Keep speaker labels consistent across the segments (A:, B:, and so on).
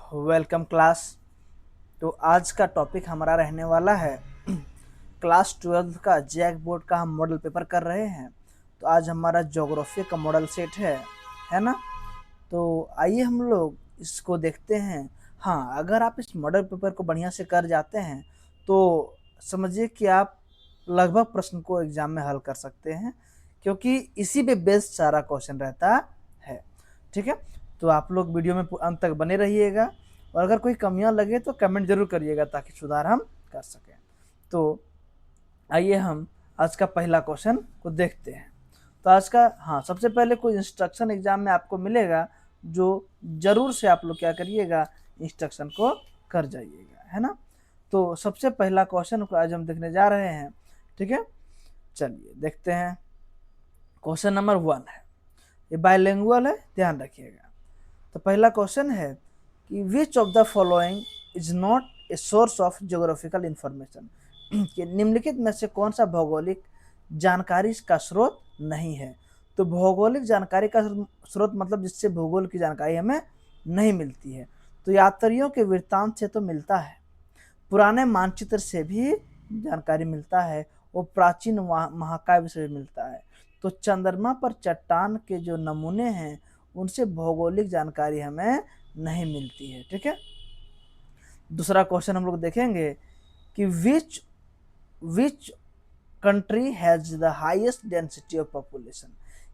A: Welcome class. तो आज का टॉपिक हमारा रहने वाला है क्लास 12 का जैक बोर्ड का हम मॉडल पेपर कर रहे हैं। तो आज हमारा ज्योग्राफी का मॉडल सेट है ना। तो आइए हम लोग इसको देखते हैं। हाँ, अगर आप इस मॉडल पेपर को बढ़िया से कर जाते हैं तो समझिए कि आप लगभग प्रश्न को एग्जाम में हल कर सकते हैं, क्योंकि इसी पे बेस्ड सारा क्वेश्चन रहता है। ठीक है, तो आप लोग वीडियो में अंत तक बने रहिएगा, और अगर कोई कमियां लगे तो कमेंट जरूर करिएगा ताकि सुधार हम कर सकें। तो आइए हम आज का पहला क्वेश्चन को देखते हैं। तो आज का सबसे पहले कोई इंस्ट्रक्शन एग्जाम में आपको मिलेगा, जो जरूर से आप लोग क्या करिएगा, इंस्ट्रक्शन को कर जाइएगा, है ना। तो सबसे पहला क्वेश्चन को आज हम देखने जा रहे हैं। ठीक है, चलिए देखते हैं। क्वेश्चन नंबर 1 है, ये बायलिंगुअल है, ध्यान रखिएगा। तो पहला क्वेश्चन है कि which of the following is not a source of geographical information, कि निम्नलिखित में से कौन सा भौगोलिक जानकारी का स्रोत नहीं है। तो भौगोलिक जानकारी का स्रोत मतलब जिससे भूगोल की जानकारी हमें नहीं मिलती है। तो यात्रियों के वृत्तांत से तो मिलता है, पुराने मानचित्र से भी जानकारी मिलता है, और प्राचीन महाकाव्य से भी मिलता है। तो चंद्रमा पर चट्टान के जो नमूने हैं उनसे भौगोलिक जानकारी हमें नहीं मिलती है। ठीक है, दूसरा क्वेश्चन हम लोग देखेंगे कि which which country has the highest density of population,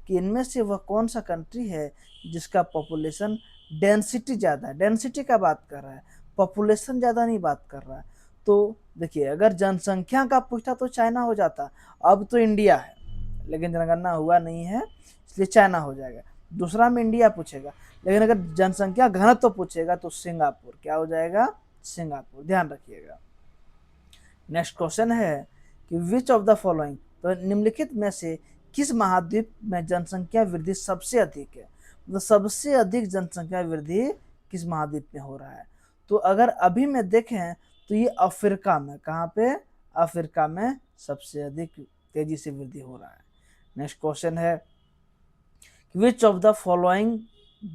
A: कि इनमें से वह कौन सा कंट्री है जिसका पॉपुलेशन डेंसिटी ज़्यादा है। डेंसिटी का बात कर रहा है, पॉपुलेशन ज़्यादा नहीं बात कर रहा है। तो देखिए, अगर जनसंख्या का पूछता तो चाइना हो जाता, अब तो इंडिया है, लेकिन जनगणना हुआ नहीं है इसलिए चाइना हो जाएगा। दूसरा में इंडिया पूछेगा, लेकिन अगर जनसंख्या घनत्व तो पूछेगा तो सिंगापुर क्या हो जाएगा, सिंगापुर। ध्यान रखिएगा। नेक्स्ट क्वेश्चन है कि विच ऑफ द फॉलोइंग, तो निम्नलिखित में से किस महाद्वीप में जनसंख्या वृद्धि सबसे अधिक है। मतलब सबसे अधिक जनसंख्या वृद्धि किस महाद्वीप में हो रहा है। तो अगर अभी में देखें तो ये अफ्रीका में, कहाँ पे, अफ्रीका में सबसे अधिक तेजी से वृद्धि हो रहा है। नेक्स्ट क्वेश्चन है विच of the following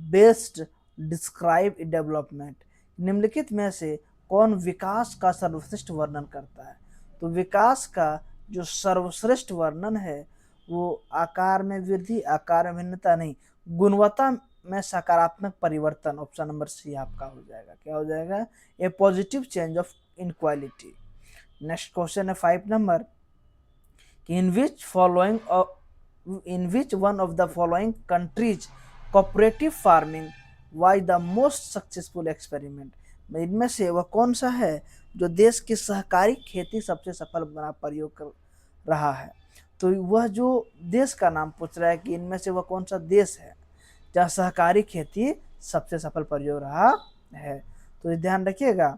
A: best describe development, निम्नलिखित में से कौन विकास का सर्वश्रेष्ठ वर्णन करता है। तो विकास का जो सर्वश्रेष्ठ वर्णन है वो आकार में वृद्धि, आकार में भिन्नता नहीं, गुणवत्ता में सकारात्मक परिवर्तन। ऑप्शन नंबर सी आपका हो जाएगा, क्या हो जाएगा, a positive change of inequality. Next question है 5 नंबर कि in which one of the following countries cooperative farming was the most successful experiment, इनमें से वह कौन सा है जो देश की सहकारी खेती सबसे सफल बना प्रयोग कर रहा है। तो वह जो देश का नाम पूछ रहा है कि इनमें से वह कौन सा देश है जहाँ सहकारी खेती सबसे सफल प्रयोग रहा है। तो ध्यान रखिएगा,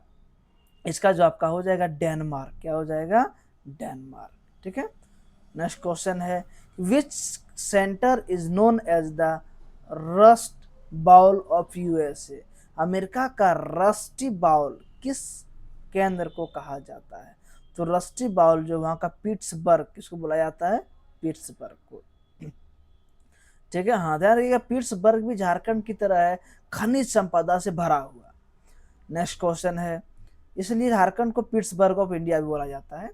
A: इसका जो आपका हो जाएगा डेनमार्क, क्या हो जाएगा, डेनमार्क। ठीक है, नेक्स्ट क्वेश्चन है which centre is known as the rust bowl of USA, America का रस्टी बाउल किस केंद्र को कहा जाता है। तो रस्टी बाउल जो वहां का पिट्सबर्ग, किसको बोला जाता है, पिट्सबर्ग को। ठीक है, हाँ ध्यान रखिएगा, पिट्सबर्ग भी झारखंड की तरह है, खनिज संपदा से भरा हुआ। नेक्स्ट क्वेश्चन है, इसलिए झारखंड को पिट्सबर्ग ऑफ इंडिया भी बोला जाता है।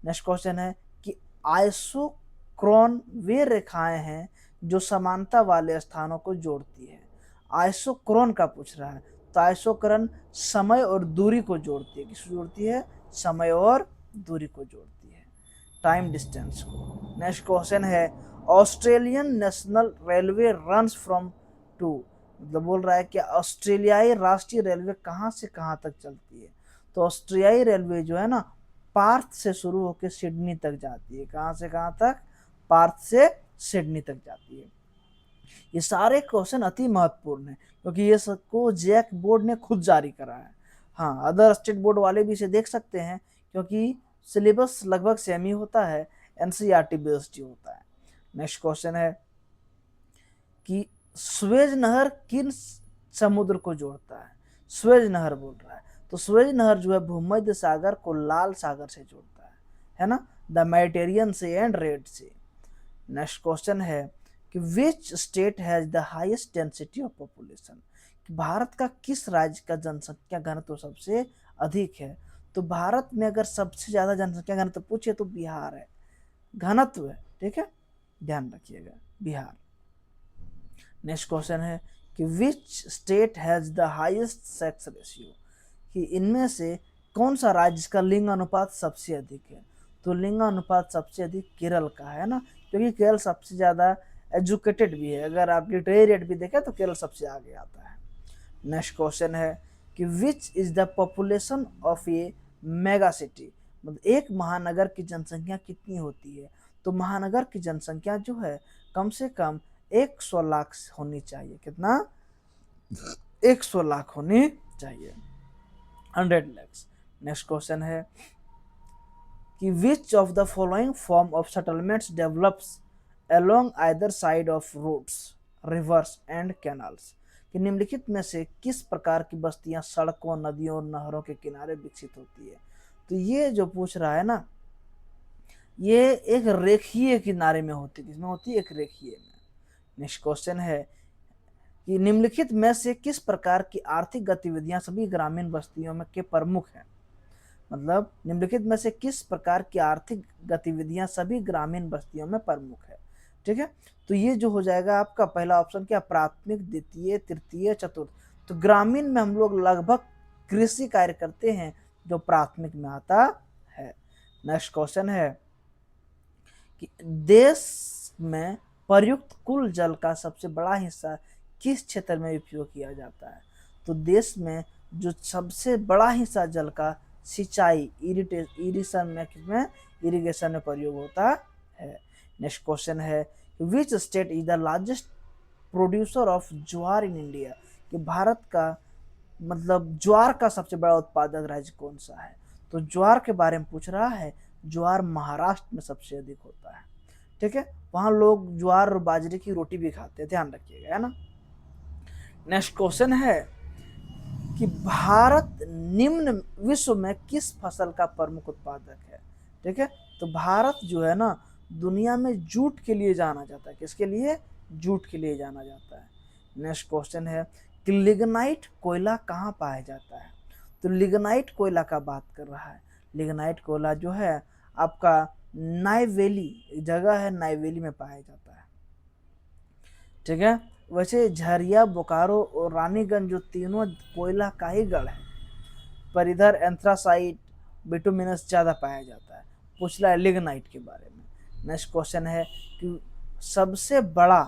A: नेक्स्ट क्वेश्चन है कि आइसोक्रोन वे रेखाएं हैं जो समानता वाले स्थानों को जोड़ती है। आइसोक्रोन का पूछ रहा है, तो आइसोक्रोन समय और दूरी को जोड़ती है, किसको जोड़ती है, समय और दूरी को जोड़ती है, टाइम डिस्टेंस को। नेक्स्ट क्वेश्चन है Australian national railway runs from to, मतलब बोल रहा है कि ऑस्ट्रेलियाई राष्ट्रीय रेलवे कहाँ से कहाँ तक चलती है। तो ऑस्ट्रेलियाई रेलवे जो है ना, पार्थ से शुरू होकर सिडनी तक जाती है। कहाँ से कहाँ तक, पार्थ से सिडनी तक जाती है। ये सारे क्वेश्चन अति महत्वपूर्ण है, क्योंकि ये सबको जैक बोर्ड ने खुद जारी करा है। हाँ, अदर स्टेट बोर्ड वाले भी इसे देख सकते हैं, क्योंकि सिलेबस लगभग सेम ही होता है, एनसीईआरटी बेस्ड ही होता है। नेक्स्ट क्वेश्चन है कि स्वेज नहर किन समुद्र को जोड़ता है। स्वेज नहर बोल रहा है, तो स्वेज नहर जो है भूमध्य सागर को लाल सागर से जोड़ता है ना, द मेडिटेरियन से एंड रेड से। नेक्स्ट क्वेश्चन है कि which state has the highest density of population, Bharat का किस राज्य का जनसंख्या घनत्व सबसे अधिक है। तो भारत में अगर सबसे ज्यादा जनसंख्या घनत्व पूछे तो बिहार है, घनत्व है, ठीक है, ध्यान रखिएगा, बिहार। नेक्स्ट क्वेश्चन है कि which state has the highest sex ratio, कि इनमें से कौन सा राज्य का लिंग अनुपात सबसे अधिक है। तो लिंग अनुपात सबसे अधिक केरल का है ना, क्योंकि केरल सबसे ज्यादा एजुकेटेड भी है, अगर आप लिटरेरी रेट भी देखें तो केरल सबसे आगे आता है। नेक्स्ट क्वेश्चन है कि which is the population of A mega city, मतलब एक महानगर की जनसंख्या कितनी होती है। तो महानगर की जनसंख्या जो है कम से कम 100 लाख होनी चाहिए, कितना, 100 लाख होनी चाहिए, 100 lakhs। नेक्स्ट क्वेश्चन है कि which of the following form of settlements develops along either side of roads, rivers and canals, कि निम्नलिखित में से किस प्रकार की बस्तियां सड़कों, नदियों और नहरों के किनारे विकसित होती है। तो ये जो पूछ रहा है ना, ये एक रेखीय किनारे में होती है, किसमें होती है, एक रेखीय में। नेक्स्ट क्वेश्चन है कि निम्नलिखित में से किस प्रकार की आर्थिक गतिविधियां सभी ग्रामीण बस्तियों में के प्रमुख हैं, मतलब निम्नलिखित में से किस प्रकार की आर्थिक गतिविधियां सभी ग्रामीण बस्तियों में प्रमुख है, ठीक है। तो ये जो हो जाएगा आपका पहला ऑप्शन क्या, प्राथमिक, द्वितीय, तृतीय, चतुर्थ। तो ग्रामीण में हम लोग लगभग कृषि कार्य करते हैं, जो प्राथमिक में आता है। नेक्स्ट क्वेश्चन है कि देश में प्रयुक्त कुल जल का सबसे बड़ा हिस्सा किस क्षेत्र में उपयोग किया जाता है। तो देश में जो सबसे बड़ा हिस्सा जल का सिंचाई, इरिगेशन में, किसमें, इरिगेशन में प्रयोग होता है। नेक्स्ट क्वेश्चन है which state is the largest producer of jowar in India, कि भारत का मतलब ज्वार का सबसे बड़ा उत्पादक राज्य कौन सा है। तो ज्वार के बारे में पूछ रहा है, ज्वार महाराष्ट्र में सबसे अधिक होता है, ठीक है, वहां लोग ज्वार और बाजरे की रोटी भी खाते हैं, ध्यान रखिएगा, है ना। नेक्स्ट क्वेश्चन है कि भारत निम्न विश्व में किस फसल का प्रमुख उत्पादक है, ठीक है। तो भारत जो है ना दुनिया में जूट के लिए जाना जाता है, किसके लिए, जूट के लिए जाना जाता है। नेक्स्ट क्वेश्चन है कि लिग्नाइट कोयला कहाँ पाया जाता है। तो लिग्नाइट कोयला का बात कर रहा है, लिग्नाइट कोयला जो है आपका नाइवेली जगह है, नाइवेली में पाया जाता है, ठीक है। वैसे झरिया, बोकारो और रानीगंज जो तीनों कोयला का ही गढ़ है, पर इधर एंथ्रासाइट, बिटुमिनस ज़्यादा पाया जाता है। पूछ रहा है लिग्नाइट के बारे में। नेक्स्ट क्वेश्चन है कि सबसे बड़ा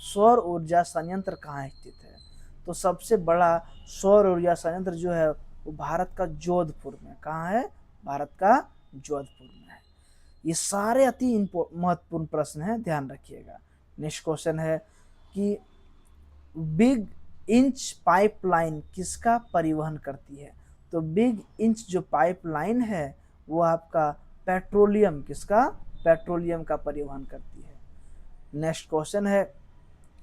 A: सौर ऊर्जा संयंत्र कहाँ स्थित है। तो सबसे बड़ा सौर ऊर्जा संयंत्र जो है वो भारत का जोधपुर में, कहाँ है, भारत का जोधपुर में है। ये सारे अति महत्वपूर्ण प्रश्न हैं, ध्यान रखिएगा। नेक्स्ट क्वेश्चन है कि बिग इंच पाइपलाइन किसका परिवहन करती है। तो बिग इंच जो पाइपलाइन है वो आपका पेट्रोलियम, किसका, पेट्रोलियम का परिवहन करती है। नेक्स्ट क्वेश्चन है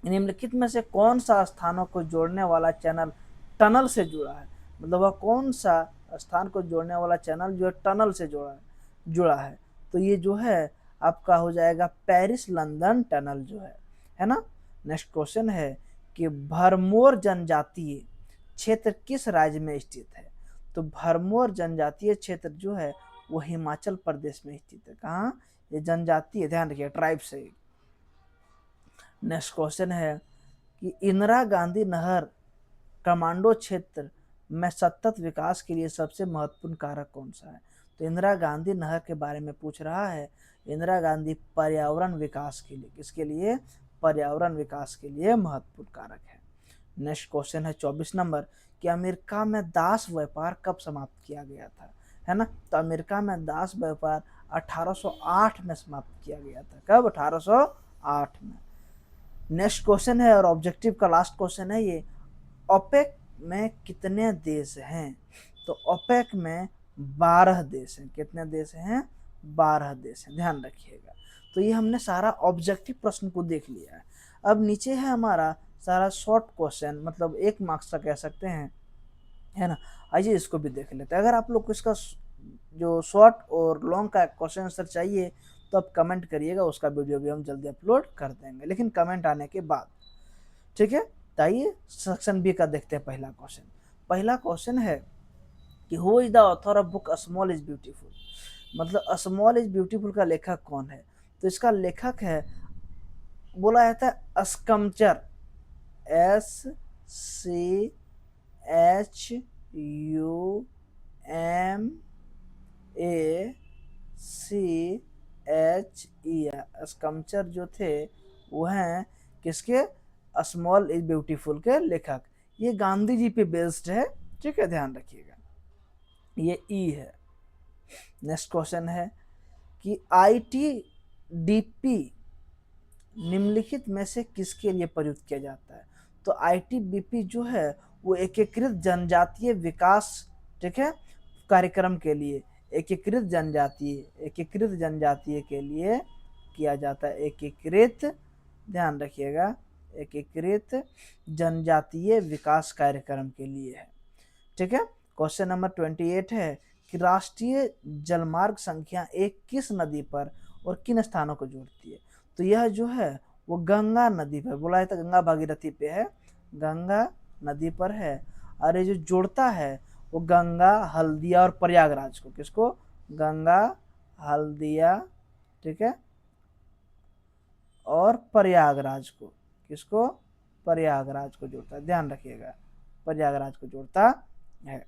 A: निम्नलिखित में से कौन सा स्थानों को जोड़ने वाला चैनल टनल से जुड़ा है, मतलब वह कौन सा स्थान को जोड़ने वाला चैनल जो है टनल से जुड़ा है। तो ये जो है आपका हो जाएगा पेरिस लंदन टनल जो है ना। नेक्स्ट क्वेश्चन है कि भरमौर जनजातीय क्षेत्र किस राज्य में स्थित है। तो भरमौर जनजातीय क्षेत्र जो है वो हिमाचल प्रदेश में स्थित है, कहाँ, ये जनजातीय, ध्यान रखिए, ट्राइब से। नेक्स्ट क्वेश्चन है कि इंदिरा गांधी नहर कमांडो क्षेत्र में सतत विकास के लिए सबसे महत्वपूर्ण कारक कौन सा है। तो इंदिरा गांधी नहर के बारे में पूछ रहा है, इंदिरा गांधी पर्यावरण विकास के लिए, किसके लिए, पर्यावरण विकास के लिए महत्वपूर्ण कारक है। नेक्स्ट क्वेश्चन है 24 नंबर कि अमेरिका में दास व्यापार कब समाप्त किया गया था, है ना। तो अमेरिका में दास व्यापार 1808 में समाप्त किया गया था, कब, 1808 में। नेक्स्ट क्वेश्चन है और ऑब्जेक्टिव का लास्ट क्वेश्चन है ये, ओपेक में कितने देश हैं। तो ओपेक में 12 देश हैं, कितने देश हैं, 12 देश हैं, ध्यान रखिएगा। तो ये हमने सारा ऑब्जेक्टिव प्रश्न को देख लिया है। अब नीचे है हमारा सारा शॉर्ट क्वेश्चन, मतलब 1 मार्क्स का कह सकते हैं, है ना। आइए इसको भी देख लेते हैं। अगर आप लोग को इसका जो शॉर्ट और लॉन्ग का क्वेश्चन आंसर चाहिए तो आप कमेंट करिएगा, उसका वीडियो भी हम जल्दी अपलोड कर देंगे, लेकिन कमेंट आने के बाद, ठीक है। तो आइए सेक्शन बी का देखते हैं पहला क्वेश्चन। पहला क्वेश्चन है कि who is the author of book small is beautiful, मतलब स्मॉल इज ब्यूटीफुल का लेखक कौन है। तो इसका लेखक है, बोला जाता है स्कम्चर, SCHUMACHE, स्कम्चर जो थे वो हैं किसके, स्मॉल इज ब्यूटीफुल के लेखक। ये गांधी जी पे बेस्ड है, ठीक है, ध्यान रखिएगा, ये ई है। नेक्स्ट क्वेश्चन है कि ITBP निम्नलिखित में से किसके लिए प्रयुक्त किया जाता है। तो ITBP जो है वो एकीकृत जनजातीय विकास, ठीक है, कार्यक्रम के लिए, एकीकृत जनजातीय के लिए किया जाता है, एकीकृत, ध्यान रखिएगा, एकीकृत जनजातीय विकास कार्यक्रम के लिए है, ठीक है। क्वेश्चन नंबर 28 है कि राष्ट्रीय जलमार्ग संख्या 1 किस नदी पर और किन स्थानों को जोड़ती है। तो यह जो है वो गंगा नदी पर, बोला जाता है गंगा भागीरथी पे है, गंगा नदी पर है। और ये जो जोड़ता है वो गंगा, हल्दिया और प्रयागराज को, किसको, गंगा, हल्दिया, ठीक है, और प्रयागराज को, किसको, प्रयागराज को जोड़ता है, ध्यान रखिएगा, प्रयागराज को जोड़ता है।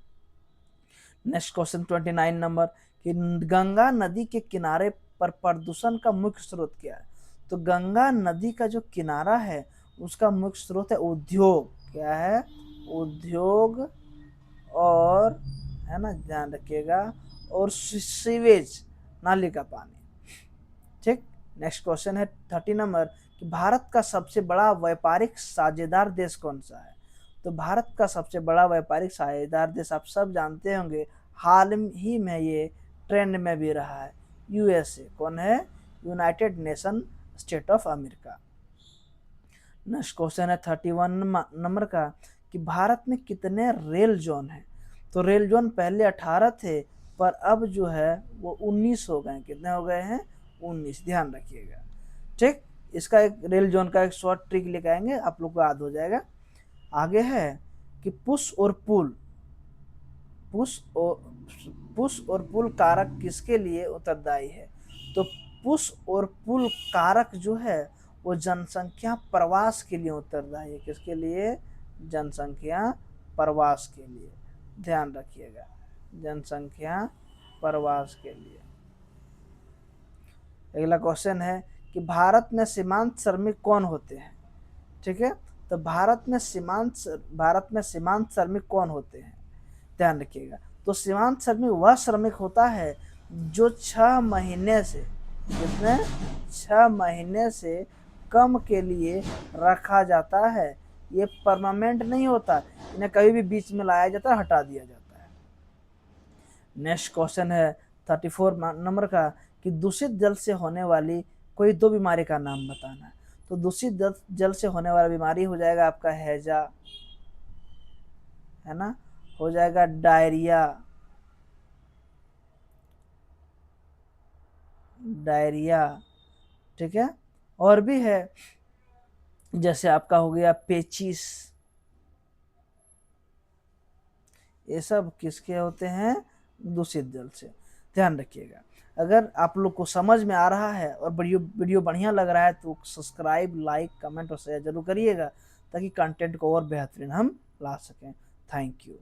A: नेक्स्ट क्वेश्चन 29 नंबर कि गंगा नदी के किनारे पर प्रदूषण का मुख्य स्रोत क्या है। तो गंगा नदी का जो किनारा है उसका मुख्य स्रोत है उद्योग, क्या है, उद्योग, और है ना, ध्यान रखिएगा, और सीवेज, नाली का पानी, ठीक। नेक्स्ट क्वेश्चन है 30 नंबर कि भारत का सबसे बड़ा व्यापारिक साझेदार देश कौन सा है। तो भारत का सबसे बड़ा व्यापारिक साझेदार देश आप सब जानते होंगे, हाल ही में ये ट्रेंड में भी रहा है, USA। कौन है, United nation state of America. Next question है 31 नंबर का कि भारत में कितने रेल जोन हैं। तो रेल जोन पहले 18 थे, पर अब जो है वो 19 हो गए। कितने हो गए हैं, 19, ध्यान रखिएगा, ठीक। इसका एक रेल जोन का एक शॉर्ट ट्रिक लेकर आएंगे, आप लोग को याद हो जाएगा। आगे है कि पुश और पुल कारक किसके लिए उत्तरदायी है। तो पुश और पुल कारक जो है वो जनसंख्या प्रवास के लिए उत्तरदायी है, किसके लिए, जनसंख्या प्रवास के लिए, ध्यान रखिएगा, जनसंख्या प्रवास के लिए। अगला क्वेश्चन है कि भारत में सीमांत श्रमिक कौन होते हैं, ठीक है। तो भारत में सीमांत श्रमिक कौन होते हैं, ध्यान रखिएगा। तो सीमांत श्रमिक वह श्रमिक होता है जो 6 महीने से, कितने, 6 महीने से कम के लिए रखा जाता है। ये परमानेंट नहीं होता, इन्हें कभी भी बीच में लाया जाता है, हटा दिया जाता है। नेक्स्ट क्वेश्चन है 34 नंबर का कि दूषित जल से होने वाली कोई 2 बीमारी का नाम बताना है। तो दूषित जल से होने वाला बीमारी हो जाएगा आपका हैजा, है ना, हो जाएगा डायरिया, ठीक है। और भी है, जैसे आपका हो गया पेचिस, ये सब किसके होते हैं, दूषित जल से, ध्यान रखिएगा। अगर आप लोग को समझ में आ रहा है और वीडियो बढ़िया लग रहा है तो सब्सक्राइब, लाइक, कमेंट और शेयर जरूर करिएगा, ताकि कंटेंट को और बेहतरीन हम ला सकें। Thank you.